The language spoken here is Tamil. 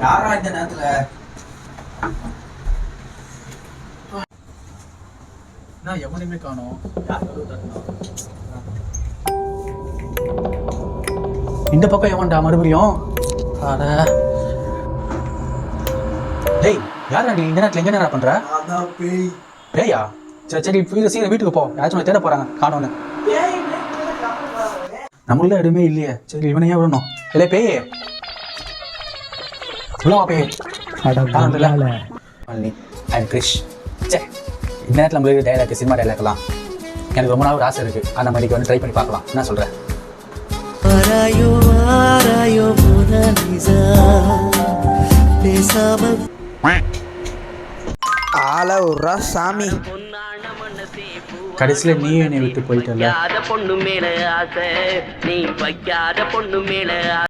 யாரா இந்த நேரத்துல நான் எவனையுமே காணோம். இந்த பக்கம் எவன்டா மறுபடியும்? அட டேய், யாரா நீ இந்த நேரத்துல எங்க நேரா பண்ற? அதான் பேய். பேயா? சரி சரி சீக்கிரம் வீட்டுக்கு போ. யாராச்சும் தேட போறாங்க காணோன்னு. நம்மள எதுவுமே இல்லையே. சரி இவனையே விடணும். இல்லை பேயே உள்ளவா பேய். கிரிஷ் இந்த நேரத்தில் நம்மளுக்கு டைலாக் சினிமா டைலாக்லாம் எனக்கு ரொம்ப நாள் ஒரு ஆசை இருக்கு. அந்த மாதிரிக்கு வந்து ட்ரை பண்ணி பார்க்கலாம். என்ன சொல்கிறேன்? ஆள உர்றா சாமி. கடைசியில் நீ என்னை விட்டு போயிட்டல. பொண்ணு மேல ஆசை, நீ வைக்காத பொண்ணு மேல